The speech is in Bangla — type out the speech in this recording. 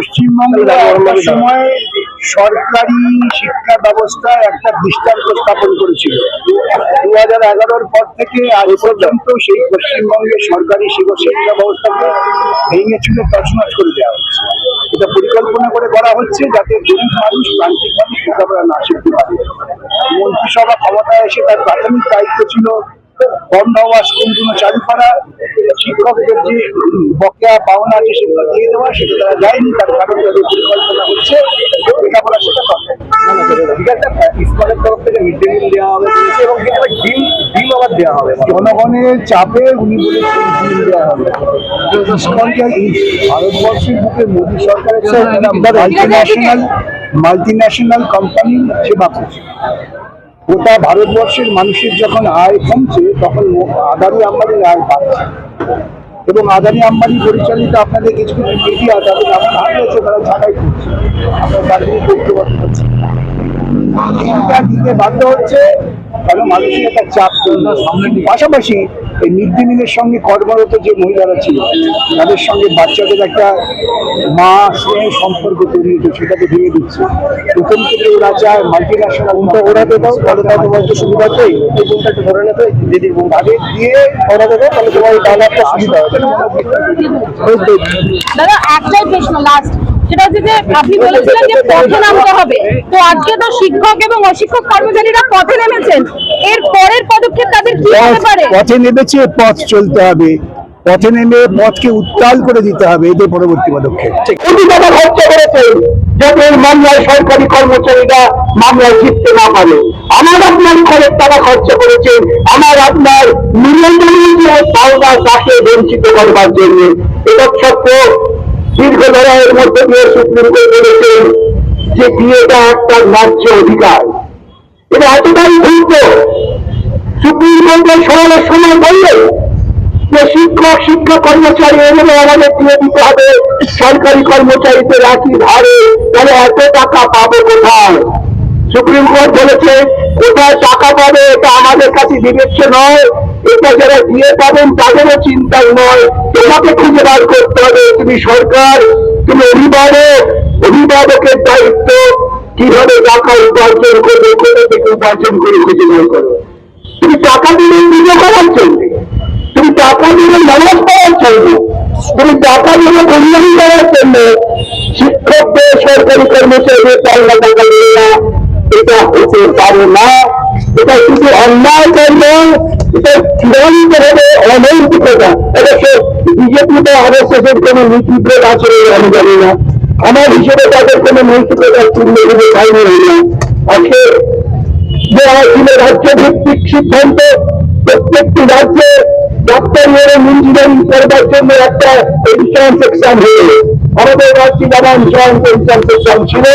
পশ্চিমবঙ্গে একটা সময় সরকারি শিক্ষা ব্যবস্থায় একটা দৃষ্টান্ত স্থাপন করেছিল। 2011-র পর থেকে আজ পর্যন্ত সেই পশ্চিমবঙ্গের সরকারি শিক্ষা ব্যবস্থাকে ভেঙে চুরে তছনছ করে দেওয়া হচ্ছে। এটা পরিকল্পনা করে করা হচ্ছে যাতে গরিব মানুষ, প্রান্তিক মানুষ লেখাপড়া না শিখতে পারে। মন্ত্রিসভা ক্ষমতায় এসে তার প্রাথমিক দায়িত্ব ছিল বন্ধ হওয়া স্কুলগুলো চালু করা, শিক্ষকদের যে বকেয়া পাওনা আছে সেগুলো দিয়ে দেওয়া, সেটা তারা যায়নি। তার কারণ তাদের পরিকল্পনা হচ্ছে লেখাপড়া সেটা পাবে। ঠিক আছে, স্কুলের তরফ থেকে মিড ডে মিল দেওয়া হবে এবং ডিম আবার দেওয়া হবে। জনগণের চাপে উনি বলেছেন ডিম দেওয়া হবে। ভারতবর্ষের বুকে মোদী সরকারের মাল্টিন্যাশনাল কোম্পানি সেবা করছে। গোটা ভারতবর্ষের মানুষের যখন আয় কমছে তখন আদানি আম্বানির আয় বাড়ছে এবং আদানি আম্বানি পরিচালিত আপনাদের কিছু কিছু মিডিয়া তাদের এমন হারিয়েছে তারা ছাঁটাই করছে। আপনার তার বিরুদ্ধে করছে দিতে বাধ্য হচ্ছে কারণ মানুষের একটা চাপ পাশাপাশি এই মিড ডে মিলের সঙ্গে কর্মরত যে মহিলারা ছিল তাদের সঙ্গে বাচ্চাদের একটা মা স্নেহ সম্পর্ক তৈরি হতো, সেটাকে ভেঙে দিচ্ছে। প্রথম থেকে ওরা চায় মাল্টিন্যাশনাল ওড়াতে দাও, তাহলে তাই তোমার একটু সুবিধা পেয়ে এই বোনটা একটু ধরে নেবে দিদির বোন আগে দিয়ে ওড়াতে দাও, তাহলে তোমার তাহলে একটা সুবিধা হবে। দাদা একটাই প্রশ্ন লাস্ট, সেটা হচ্ছে যে আপনি বলেছিলেন যে পথে নামতে হবে, তো আজকে তো শিক্ষক এবং অশিক্ষক কর্মচারীরা পথে নেমেছেন, এর পরের পদক্ষেপ তাদের কি হতে পারে? পথে নেমেছে, পথ চলতে হবে, পথে নেমে পথকে উত্তাল করে দিতে হবে, এদের পরবর্তী পদক্ষেপ। টাকা খরচ করেছেন যাতে মামলায় সরকারি কর্মচারীরা মামলায় জিততে না পারে। আমার আপনার খরচ টাকা খরচ করেছেন আমার আপনার মিলিয়ন পাওনা তাকে বঞ্চিত করবার জন্য। এটা সত্ত্বেও দীর্ঘ লড়াইয়ের মধ্যে দিয়ে সুপ্রিম কোর্ট বলেছেন যে বিয়েটা একটা ন্যায্য অধিকার। এটা এতটাই দ্রুত সুপ্রিম কোর্টের সরলের সময় বললেন যে শিক্ষক শিক্ষা কর্মচারী এগুলো আমাদের দিয়ে দিতে হবে সরকারি কর্মচারীদের একই ধারে, তাহলে এত টাকা পাবো কোথায়? সুপ্রিম কোর্ট বলেছে কোথায় টাকা পাবে এটা আমাদের কাছে বিবেচ্য নয়, এটা যারা দিয়ে পাবেন তাদেরও চিন্তাই নয়, তোমাকে খুঁজে বার করতে হবে। তুমি সরকার, তুমি অভিভাবকের দায়িত্ব কিভাবে টাকা উপার্জন করবে, কোথা থেকে উপার্জন করে খুঁজে বের করো। তুমি টাকা দিলে পুজো করার জন্য, তুমি টাকা দিলে নামাজ পড়ার জন্য, তুমি টাকা দিলে কল্যাণ করার জন্য শিক্ষকদের সরকারি কর্মচারীদের পাল্লা টাকা দিলে না, এটা হতে পারে না। এটা শুধু অন্যায় করব, এটা চূড়ান্ত ভাবে অনৈতিকতা। অবশ্য বিজেপিতে আরএসএসের কোন নীতিবোধ আছে আমি জানি না, আমার হিসেবে তাদের কোন নৈতিকতার চিহ্ন হিসেবে পাইনি না। আজকে দেওয়া ছিল রাজ্য ভিত্তিক সিদ্ধান্ত, প্রত্যেকটি রাজ্যে ডাক্তারি এবং ইঞ্জিনিয়ারিং করবার জন্য একটা এন্ট্রান্স এক্সাম হয়ে আমাদের রাজ্যে যেমন জয়েন্ট এন্ট্রান্স এক্সাম ছিল